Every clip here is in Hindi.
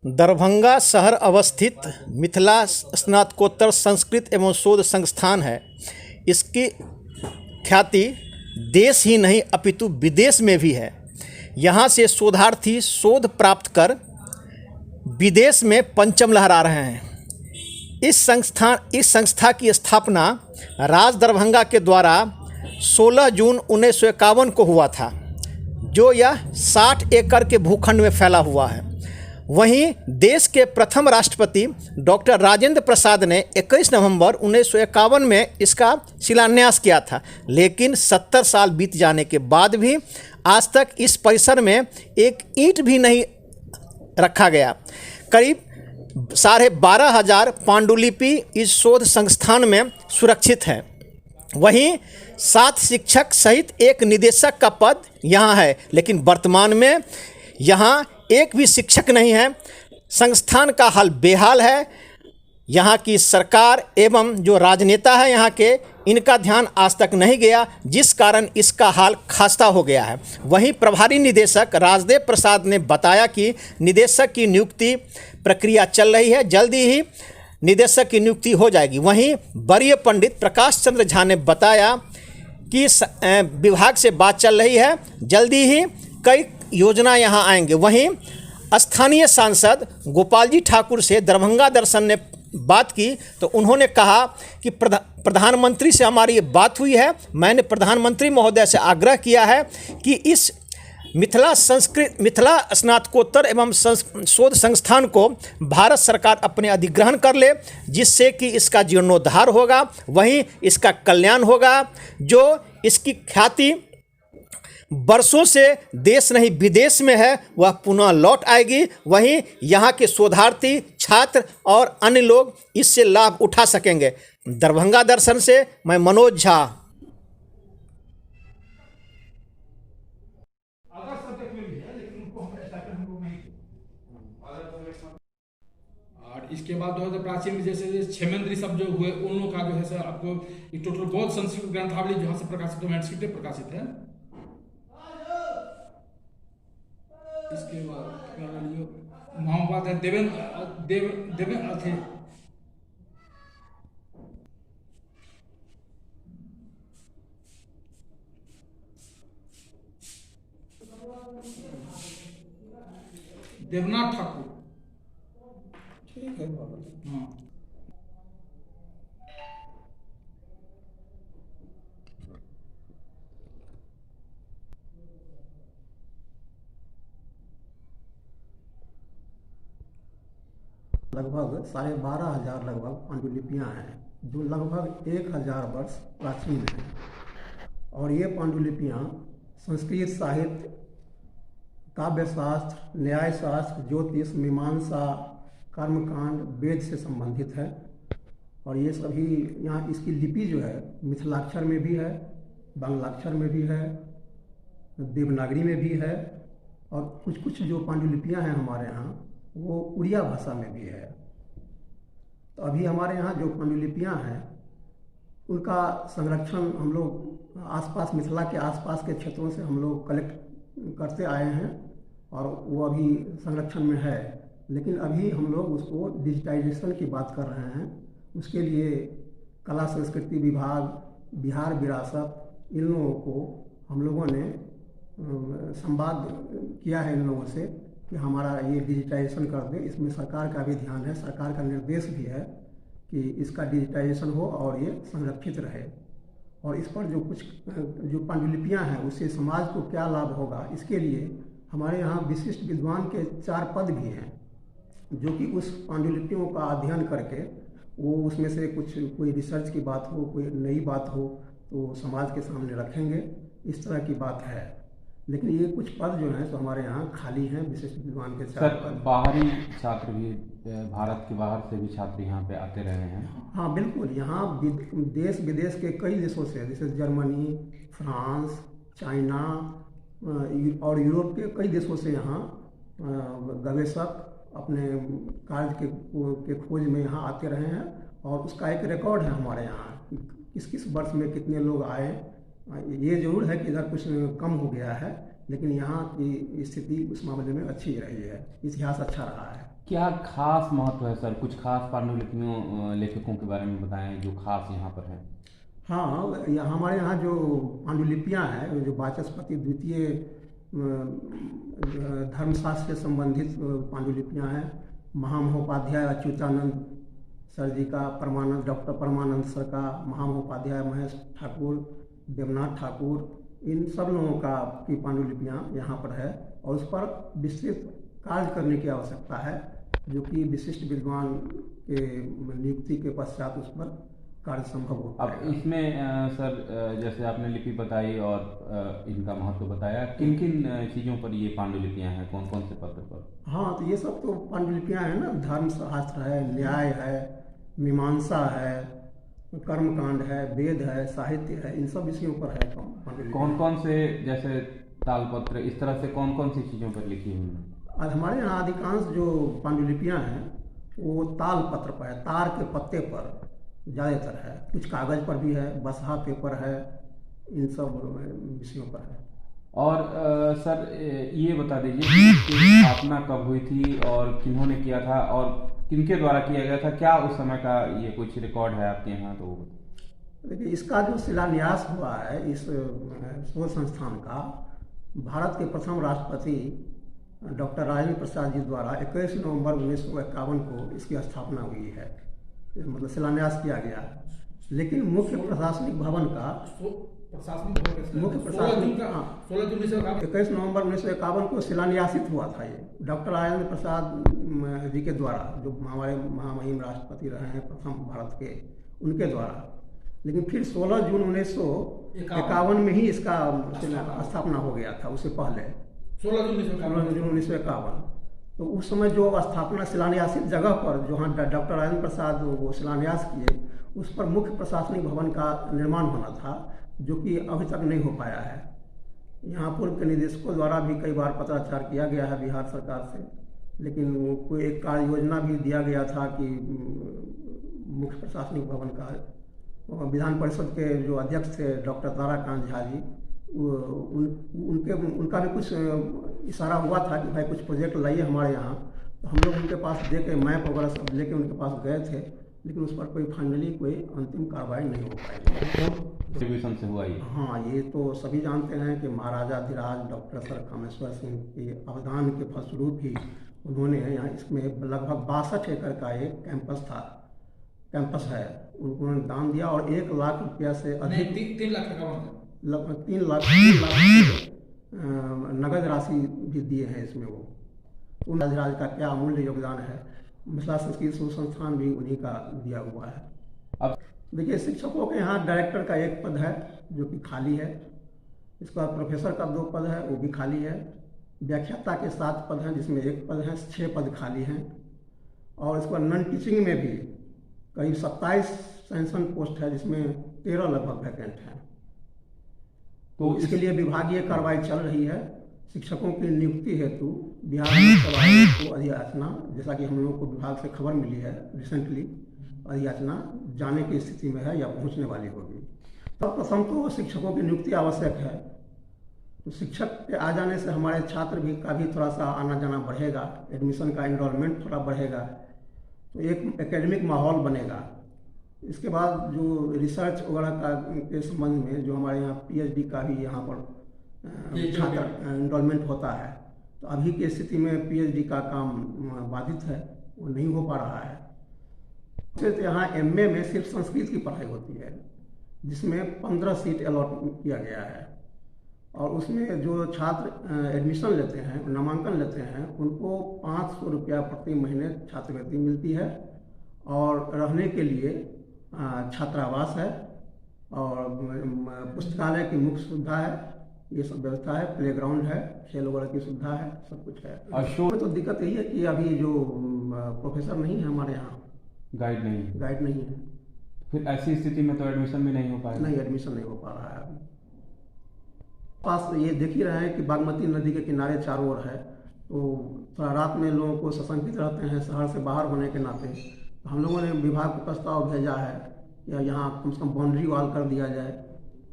दरभंगा शहर अवस्थित मिथिला स्नातकोत्तर संस्कृत एवं शोध संस्थान है। इसकी ख्याति देश ही नहीं अपितु विदेश में भी है। यहाँ से शोधार्थी शोध प्राप्त कर विदेश में परचम लहरा रहे हैं। इस संस्था की स्थापना राज दरभंगा के द्वारा 16 जून 1951 को हुआ था, जो यह 60 एकड़ के भूखंड में फैला हुआ है। वहीं देश के प्रथम राष्ट्रपति डॉक्टर राजेंद्र प्रसाद ने 21 नवंबर 1951 में इसका शिलान्यास किया था, लेकिन 70 साल बीत जाने के बाद भी आज तक इस परिसर में एक ईंट भी नहीं रखा गया। करीब 12,500 पांडुलिपि इस शोध संस्थान में सुरक्षित है। वहीं 7 शिक्षक सहित एक निदेशक का पद यहाँ है, लेकिन वर्तमान में यहाँ एक भी शिक्षक नहीं है। संस्थान का हाल बेहाल है। यहाँ की सरकार एवं जो राजनेता है यहाँ के, इनका ध्यान आज तक नहीं गया, जिस कारण इसका हाल खस्ता हो गया है। वहीं प्रभारी निदेशक राजदेव प्रसाद ने बताया कि निदेशक की नियुक्ति प्रक्रिया चल रही है, जल्दी ही निदेशक की नियुक्ति हो जाएगी। वहीं वरीय पंडित प्रकाश चंद्र झा ने बताया कि विभाग से बात चल रही है, जल्दी ही कई योजना यहाँ आएंगे। वहीं स्थानीय सांसद गोपाल जी ठाकुर से दरभंगा दर्शन ने बात की तो उन्होंने कहा कि प्रधानमंत्री से हमारी ये बात हुई है। मैंने प्रधानमंत्री महोदय से आग्रह किया है कि इस मिथिला स्नातकोत्तर एवं शोध संस्थान को भारत सरकार अपने अधिग्रहण कर ले, जिससे कि इसका जीर्णोद्धार होगा, वहीं इसका कल्याण होगा। जो इसकी ख्याति वर्षों से देश नहीं विदेश में है, वह पुनः लौट आएगी। वहीं यहाँ के शोधार्थी छात्र और अन्य लोग इससे लाभ उठा सकेंगे। दरभंगा दर्शन से मैं मनोज झा। और इसके बाद जो है प्राचीन जैसे क्षेमेंद्री सब जो हुए, उन लोगों का जो है सर आपको एक टोटल बौद्ध संस्कृत ग्रंथावली जहाँ से प्रकाशित है, प्रकाशित है। इसके बाद मोहम्मद है देवेन अथे देवनाथ ठाकुर, ठीक है। हाँ, लगभग 12,500 लगभग पांडुलिपियाँ हैं, जो लगभग 1,000 वर्ष प्राचीन हैं। और ये पांडुलिपियाँ संस्कृत साहित्य, काव्यशास्त्र, न्यायशास्त्र, ज्योतिष, मीमांसा, कर्मकांड, वेद से संबंधित है। और ये सभी यहाँ इसकी लिपि जो है मिथिलाक्षर में भी है, बांग्लाक्षर में भी है, देवनागरी में भी है, और कुछ जो पांडुलिपियाँ हैं हमारे यहाँ वो उड़िया भाषा में भी है। तो अभी हमारे यहाँ जो पांडुलिपियाँ हैं उनका संरक्षण हम लोग आसपास मिथिला के आसपास के क्षेत्रों से हम लोग कलेक्ट करते आए हैं, और वो अभी संरक्षण में है। लेकिन अभी हम लोग उसको डिजिटाइजेशन की बात कर रहे हैं। उसके लिए कला संस्कृति विभाग, बिहार विरासत, इन लोगों को हम लोगों ने संवाद किया है इन लोगों से कि हमारा ये डिजिटाइजेशन कर दे। इसमें सरकार का भी ध्यान है, सरकार का निर्देश भी है कि इसका डिजिटाइजेशन हो और ये संरक्षित रहे। और इस पर जो पांडुलिपियाँ हैं उससे समाज को क्या लाभ होगा, इसके लिए हमारे यहाँ विशिष्ट विद्वान के 4 पद भी हैं, जो कि उस पांडुलिपियों का अध्ययन करके वो उसमें से कोई रिसर्च की बात हो, कोई नई बात हो तो समाज के सामने रखेंगे। इस तरह की बात है। लेकिन ये कुछ पद जो हैं तो हमारे यहाँ खाली हैं, विशिष्ट विद्वान के 4 पद। बाहरी छात्र भी, भारत के बाहर से भी छात्र यहाँ पे आते रहे हैं? हाँ बिल्कुल, यहाँ देश विदेश के कई देशों से, जैसे जर्मनी, फ्रांस, चाइना और यूरोप के कई देशों से यहाँ गवेषक अपने कार्य के खोज में यहाँ आते रहे हैं। और उसका एक रिकॉर्ड है हमारे यहाँ, किस वर्ष में कितने लोग आए। ये जरूर है कि इधर कुछ कम हो गया है, लेकिन यहाँ की स्थिति उस मामले में अच्छी रही है, इतिहास अच्छा रहा है। क्या खास महत्व है सर? कुछ खास पांडुलिपियों लेखकों के बारे में बताएं जो खास यहाँ पर है। हाँ, हमारे यहाँ जो पांडुलिपियाँ हैं, जो वाचस्पति द्वितीय धर्मशास्त्र से संबंधित पांडुलिपियाँ हैं, महामहोपाध्याय अच्युतानंद सर जी का, परमानंद डॉक्टर परमानंद सर का, महामहोपाध्याय महेश ठाकुर, देवनाथ ठाकुर, इन सब लोगों का की पांडुलिपियाँ यहाँ पर है और उस पर विस्तृत कार्य करने की आवश्यकता है, जो कि विशिष्ट विद्वान के नियुक्ति के पश्चात उस पर कार्य संभव होता अब है। इसमें सर जैसे आपने लिपि बताई और इनका महत्व बताया, किन किन चीज़ों पर ये पांडुलिपियाँ हैं, कौन कौन से पत्र पर? हाँ, तो ये सब तो पांडुलिपियाँ हैं ना, धर्मशास्त्र है, न्याय है, मीमांसा है, कर्मकांड है, वेद है, साहित्य है, इन सब विषयों पर है पांडुलिपियाँ। कौन कौन से, जैसे तालपत्र, इस तरह से कौन कौन सी चीज़ों पर लिखी हुई हैं? आज हमारे यहाँ अधिकांश जो पांडुलिपियाँ हैं वो ताल पत्र पर है, तार के पत्ते पर ज़्यादातर है, कुछ कागज़ पर भी है, बसहा पेपर है, इन सब विषयों पर है। और सर ये बता दीजिए कि इसकी स्थापना कब हुई थी और किन्होंने किया था और किनके द्वारा किया गया था? क्या उस समय का ये कुछ रिकॉर्ड है आपके यहाँ? तो देखिए, इसका जो शिलान्यास हुआ है इस शोध संस्थान का, भारत के प्रथम राष्ट्रपति डॉक्टर राजेंद्र प्रसाद जी द्वारा 21 नवंबर 1951 को इसकी स्थापना हुई है, मतलब शिलान्यास किया गया। लेकिन मुख्य प्रशासनिक भवन का मुख्य प्रशासनिक 21 नवंबर 1951 को शिलान्यासित हुआ था। ये डॉक्टर राजेंद्र प्रसाद जी के द्वारा, जो हमारे महामहिम राष्ट्रपति रहे हैं प्रथम भारत के, उनके द्वारा। लेकिन फिर 16 जून 1951 में ही इसका स्थापना हो गया था, उससे पहले 16 जून 1951। तो उस समय जो स्थापना शिलान्यासित जगह पर जहाँ डॉक्टर राजेंद्र प्रसाद वो शिलान्यास किए, उस पर मुख्य प्रशासनिक भवन का निर्माण होना था, जो कि अभी तक नहीं हो पाया है। यहाँ पूर्व के निदेशकों द्वारा भी कई बार पत्राचार किया गया है बिहार सरकार से, लेकिन वो कोई एक कार्य योजना भी दिया गया था कि मुख्य प्रशासनिक भवन का, विधान परिषद के जो अध्यक्ष थे डॉक्टर ताराकांत झा जी, उनका भी कुछ इशारा हुआ था कि भाई कुछ प्रोजेक्ट लाइए हमारे यहाँ। तो हम लोग उनके पास दे के मैप वगैरह सब लेके उनके पास गए थे, लेकिन उस पर कोई फाइनली कोई अंतिम कार्रवाई नहीं हो पाई। डिवीजन से हुआ ये? हाँ, ये तो सभी जानते हैं कि महाराजा धीराज डॉक्टर सर कामेश्वर सिंह के अवदान के फलस्वरूप ही उन्होंने यहाँ इसमें लगभग 62 एकड़ का एक कैंपस है, उन्होंने दान दिया और 1 लाख रुपया से अधिक, 3 लाख का लगभग 3 लाख नगद राशि भी दिए हैं इसमें। वो उन राज का क्या अमूल्य योगदान है, मिथिला संस्कृत शोध संस्थान भी उन्हीं का दिया हुआ है। अब देखिए, शिक्षकों के यहाँ डायरेक्टर का 1 पद है जो कि खाली है, इसके बाद प्रोफेसर का 2 पद है, वो भी खाली है, व्याख्याता के 7 पद हैं जिसमें 1 पद है, 6 पद खाली हैं, और इसके बाद नॉन टीचिंग में भी करीब 27 सेंशन पोस्ट है जिसमें 13 लगभग वैकेंट हैं। तो इसके लिए विभागीय कार्रवाई चल रही है। शिक्षकों की नियुक्ति हेतु बिहार लोक आयोग को अधियाचना, जैसा कि हम लोगों को विभाग से खबर मिली है रिसेंटली, अधियाचना जाने की स्थिति में है या पहुंचने वाली होगी। तब प्रथम तो शिक्षकों की नियुक्ति आवश्यक है, तो शिक्षक के आ जाने से हमारे छात्र भी का भी थोड़ा सा आना जाना बढ़ेगा, एडमिशन का एनरोलमेंट थोड़ा बढ़ेगा, तो एक एकेडमिक माहौल बनेगा। इसके बाद जो रिसर्च वगैरह का के संबंध में जो हमारे यहाँ पीएचडी का भी यहाँ पर छात्र एनरोलमेंट होता है, तो अभी की स्थिति में पीएचडी का काम बाधित है, वो नहीं हो पा रहा है। सिर्फ यहाँ एमए में सिर्फ संस्कृत की पढ़ाई होती है, जिसमें 15 सीट अलॉट किया गया है, और उसमें जो छात्र एडमिशन लेते हैं, नामांकन लेते हैं, उनको 500 रुपया प्रति महीने छात्रवृत्ति मिलती है, और रहने के लिए छात्रावास है, और पुस्तकालय की मुख्य सुविधा है, ये सब व्यवस्था है, प्लेग्राउंड है, खेल वगैरह की सुविधा है, सब कुछ है। और तो दिक्कत यही है कि अभी जो प्रोफेसर नहीं है हमारे यहाँ, गाइड नहीं है। फिर ऐसी स्थिति में तो एडमिशन भी नहीं हो पाएगा? नहीं, एडमिशन नहीं हो पा रहा है अभी। पास ये देख ही रहे हैं कि बागमती नदी के किनारे चारों ओर है, तो थोड़ा रात में लोगों को सशंकित रहते हैं शहर से बाहर होने के नाते। तो हम लोगों ने विभाग को प्रस्ताव भेजा है या यहाँ कम से कम बाउंड्री वॉल कर दिया जाए,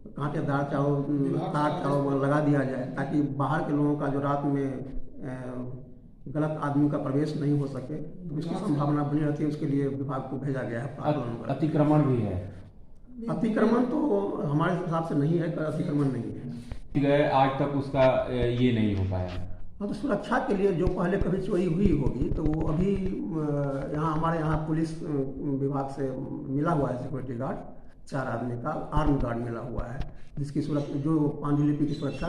कांटेदार तार चारों लगा दिया जाए, ताकि बाहर के लोगों का जो रात में गलत आदमी का प्रवेश नहीं हो सके, तो इसकी संभावना बनी रहती है। उसके लिए विभाग को भेजा गया है प्रावधान पर। अतिक्रमण भी है? अतिक्रमण तो हमारे हिसाब से नहीं है, अतिक्रमण नहीं है। गए आज तक उसका ये नहीं हो पाया। हाँ, तो सुरक्षा के लिए जो पहले कभी चोरी हुई होगी तो वो अभी यहाँ हमारे यहाँ पुलिस विभाग से मिला हुआ है सिक्योरिटी गार्ड, 4 आदमी का आर्म गार्ड मिला हुआ है, जिसकी सुरक्षा, जो पांडुलिपि की सुरक्षा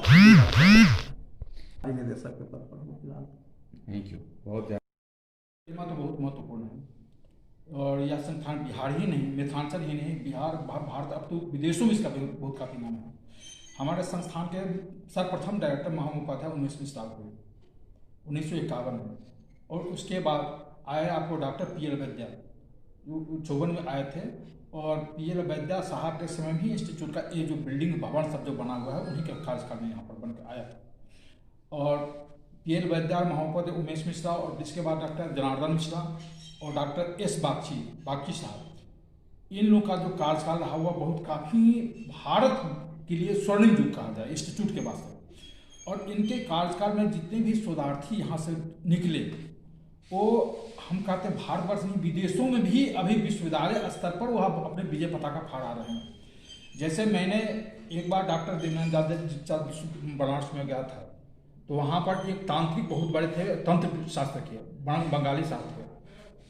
निदेशक के पद पर फिलहाल। Thank you. बहुत प्रतिमा तो बहुत महत्वपूर्ण है, और यह संस्थान बिहार ही नहीं, मिथिलांचल ही नहीं, बिहार भारत अब तो विदेशों में इसका बहुत काफ़ी नाम है। हमारे संस्थान के सर्वप्रथम डायरेक्टर महामहोपाध्याय 19वीं शताब्दी 1951 में, और उसके बाद आए आपको डॉक्टर PL वैद्या, जो 54 में आए थे, और PL वैद्या साहब के समय भी इंस्टीट्यूट का ये जो बिल्डिंग भवन सब जो बना हुआ है उन्हीं के कार्यकाल में यहाँ पर बन के आया था। और PL वैद्या महोपाध्याय उमेश मिश्रा, और जिसके बाद डॉक्टर जनार्दन मिश्रा और डॉक्टर S बागची साहब, इन लोग का जो कार्यकाल रहा हुआ बहुत काफ़ी भारत के लिए स्वर्णिम युग कहा जाए इंस्टीट्यूट के वास्ते। और इनके कार्यकाल में जितने भी शोधार्थी यहाँ से निकले वो हम कहते हैं भारतवर्ष में विदेशों में भी अभी विश्वविद्यालय स्तर पर वह अपने विजय पताका फहरा रहे हैं। जैसे मैंने एक बार डॉक्टर दीनदयाल बनारस में गया था, तो वहाँ पर एक तांत्रिक बहुत बड़े थे, तंत्र शास्त्र के बंगाली शास्त्र के,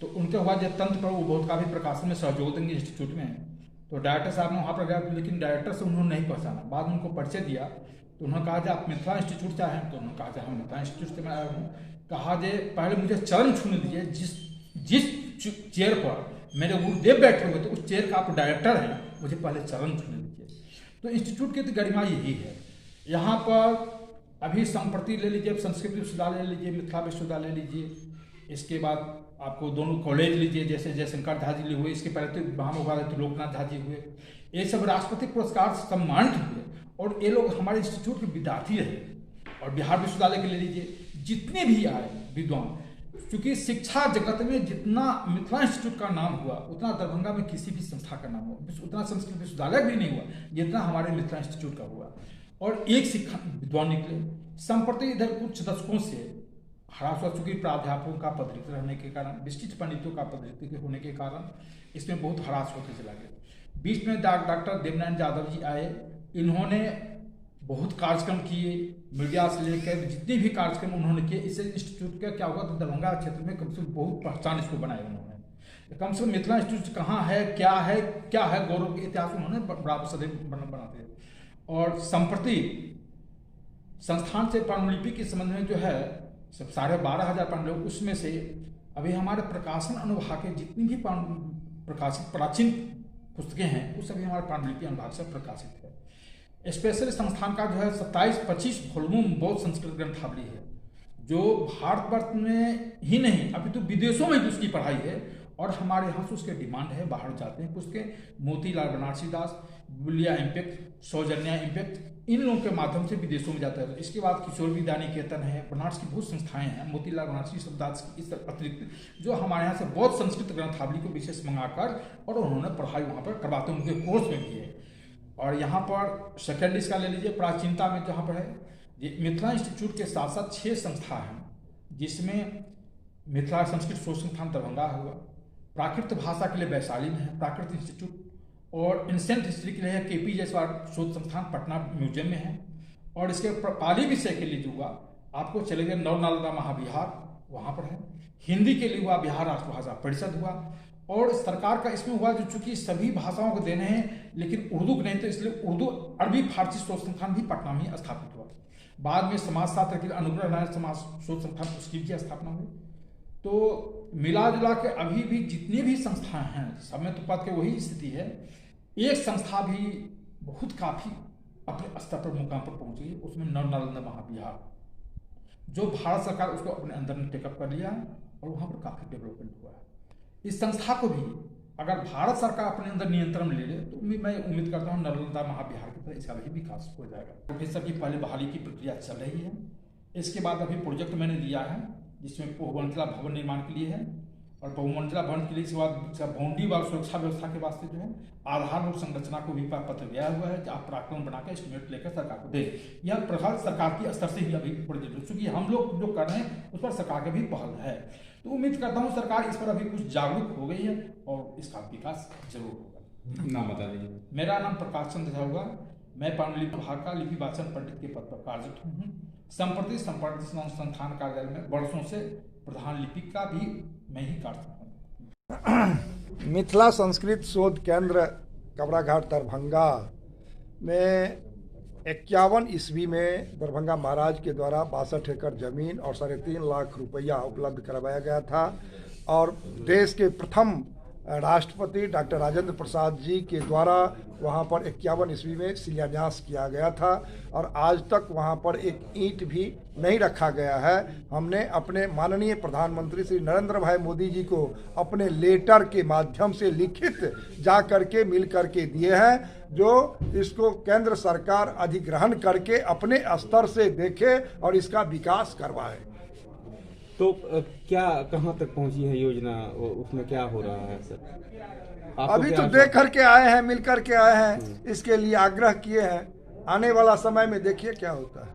तो उनके हुआ जो तंत्र पर वो बहुत काफ़ी प्रकाशन में सहयोग देंगे इंस्टीट्यूट में। तो डायरेक्टर साहब ने वहाँ पर गया, लेकिन डायरेक्टर से उन्होंने नहीं पहचाना। बाद में उनको परिचय दिया तो उन्होंने कहा कि आप मिथिला इंस्टीट्यूट से आए हैं? तो उन्होंने कहा कि हम मिथिला इंस्टीट्यूट से मैं आया हूँ। कहा जे पहले मुझे चरण छूने दीजिए, जिस चेयर पर मेरे गुरुदेव बैठे हुए थे उस चेयर का आप डायरेक्टर हैं, मुझे पहले चरण छूने दीजिए। तो इंस्टीट्यूट की तो गरिमा यही है। यहाँ पर अभी संप्रति ले लीजिए, संस्कृत विश्वविद्यालय ले लीजिए, मिथिला विश्वविद्यालय ले लीजिए, इसके बाद आपको दोनों कॉलेज लीजिए, जैसे जयशंकर झा जी हुए, इसके पहले तो महामहोपाध्याय तो लोकनाथ झा जी हुए, ये सब राष्ट्रपति पुरस्कार से सम्मानित हुए, और ये लोग हमारे इंस्टीट्यूट के विद्यार्थी रहे। और बिहार विश्वविद्यालय के ले लीजिए, जितने भी आए विद्वान, क्योंकि शिक्षा जगत में जितना मिथिला इंस्टीट्यूट का नाम हुआ उतना दरभंगा में किसी भी संस्था का नाम हुआ, उतना संस्कृत विश्वविद्यालय भी नहीं हुआ जितना हमारे मिथिला इंस्टीट्यूट का हुआ। और एक शिक्षक विद्वान निकले। संप्रति इधर कुछ दशकों से ह्रास हो चुकी प्राध्यापकों का पदरित रहने के कारण, विशिष्ट पंडितों का पदरित होने के कारण इसमें बहुत ह्रास होते चला गया। बीच में डॉक्टर देवनारायण यादव जी आए, इन्होंने बहुत कार्यक्रम किए, मीडिया से लेकर जितने भी कार्यक्रम उन्होंने किए। इससे इंस्टीट्यूट का क्या हुआ, तो दरभंगा क्षेत्र में कम से कम बहुत पहचान इसको बनाई उन्होंने। कम से कम मिथिला इंस्टीट्यूट कहाँ है, क्या है गौरव के इतिहास उन्होंने बराबर सदैव बनाते हैं। और संप्रति संस्थान से पांडुलिपि के संबंध में जो है सब 12,500 पांडुलिपि, उसमें से अभी हमारे प्रकाशन अनुभाग के जितनी भी प्रकाशित प्राचीन पुस्तकें हैं वो सभी हमारे पांडुलिपि अनुभाग से प्रकाशित है। स्पेशल संस्थान का जो है 27-25 वॉल्यूम में बौद्ध संस्कृत ग्रंथावली है, जो भारतवर्ष में ही नहीं अभी तो विदेशों में भी उसकी पढ़ाई है, और हमारे यहाँ से उसके डिमांड है, बाहर जाते हैं पुस्तकें। मोतीलाल बनारसी दास, बुलिया इम्पैक्ट, सौजन्या इम्पैक्ट, इन लोगों के माध्यम से विदेशों में जाता है। इसके बाद किशोर विद्या निकेतन है, बनारस की बहुत संस्थाएं हैं, मोतीलाल बनारसी शब्दास की इस अतिरिक्त जो हमारे यहाँ से बौद्ध संस्कृत ग्रंथावली को विशेष मंगाकर और उन्होंने पढ़ाई वहाँ पर करवाते हैं, उनके कोर्स में भी है। और यहाँ पर सेकेंडरी का ले लीजिए, प्राचीनता में जहाँ पर है मिथिला इंस्टीट्यूट के साथ साथ 6 संस्था हैं, जिसमें मिथिला संस्कृत शोध संस्थान दरभंगा हुआ, प्राकृत भाषा के लिए वैशाली में है प्राकृत इंस्टीट्यूट, और एंशिएंट हिस्ट्री के लिए है KP जायसवाल शोध संस्थान पटना म्यूजियम में है। और इसके पाली विषय के लिए जो हुआ आपको चले गए नवनालंदा महाविहार वहाँ पर है। हिंदी के लिए हुआ बिहार राष्ट्रभाषा परिषद हुआ, और सरकार का इसमें हुआ जो चूंकि सभी भाषाओं को देने हैं लेकिन उर्दू को नहीं, तो इसलिए उर्दू अरबी फारसी शोध संस्थान भी पटना में स्थापित हुआ। बाद में समाजशास्त्र के लिए अनुग्रह नारायण समाज शोध संस्थान उसकी भी स्थापना हुई। तो मिला जुला के अभी भी जितनी भी संस्थाएं हैं सब में तो पद के वही स्थिति है। एक संस्था भी बहुत काफ़ी अपने स्तर पर मुकाम पर पहुंची है, उसमें नवनालंदा महाविहार, जो भारत सरकार उसको अपने अंदर में टेकअप कर लिया है और वहाँ पर काफ़ी डेवलपमेंट हुआ है। इस संस्था को भी अगर भारत सरकार अपने अंदर नियंत्रण में ले ले तो मैं उम्मीद करता हूँ नालंदा महाविहार की तरह इसका भी विकास हो जाएगा। प्रोफेसर की पहले बहाली की प्रक्रिया चल रही है, इसके बाद अभी प्रोजेक्ट मैंने दिया है जिसमें बहुमंजिला भवन निर्माण के लिए है, और बहुमंजिला भवन के लिए इसके बाद बाउंड्री व सुरक्षा व्यवस्था के वास्ते जो है आधारभूत संरचना को भी पत्र दिया हुआ है, आप प्राक्कलन बना के एस्टिमेट लेकर सरकार को दें। यह प्रभाव सरकार की स्तर से ही अभी प्रोजेक्ट, चूंकि हम लोग जो कर रहे हैं उस पर सरकार का भी पहल है, तो उम्मीद करता हूँ सरकार इस पर अभी कुछ जागरूक हो गई है और इसका विकास जरूर होगा। नाम बता दीजिए। मेरा नाम प्रकाश चंद्र झा होगा, मैं पांडुलिपि विभाग का लिपि वाचन पंडित के पद पर कार्यरत हूँ। संप्रति संपर्क संस्थान कार्यालय में वर्षों से प्रधान लिपिक का भी मैं ही कार्यरत हूँ। मिथिला संस्कृत शोध केंद्र कबराघाट दरभंगा में 51 ईस्वी में दरभंगा महाराज के द्वारा 62 एकड़ जमीन और 3.5 लाख रुपया उपलब्ध करवाया गया था और देश के प्रथम राष्ट्रपति डॉक्टर राजेंद्र प्रसाद जी के द्वारा वहां पर 51 ईस्वी में शिलान्यास किया गया था और आज तक वहां पर एक ईंट भी नहीं रखा गया है। हमने अपने माननीय प्रधानमंत्री श्री नरेंद्र भाई मोदी जी को अपने लेटर के माध्यम से लिखित जा करके मिल करके दिए हैं, जो इसको केंद्र सरकार अधिग्रहण करके अपने स्तर से देखे और इसका विकास करवाए। तो क्या कहाँ तक पहुंची है योजना, उसमें क्या हो रहा है सर? अभी तो देख करके आए हैं, मिल करके आए हैं, इसके लिए आग्रह किए हैं, आने वाला समय में देखिए क्या होता है।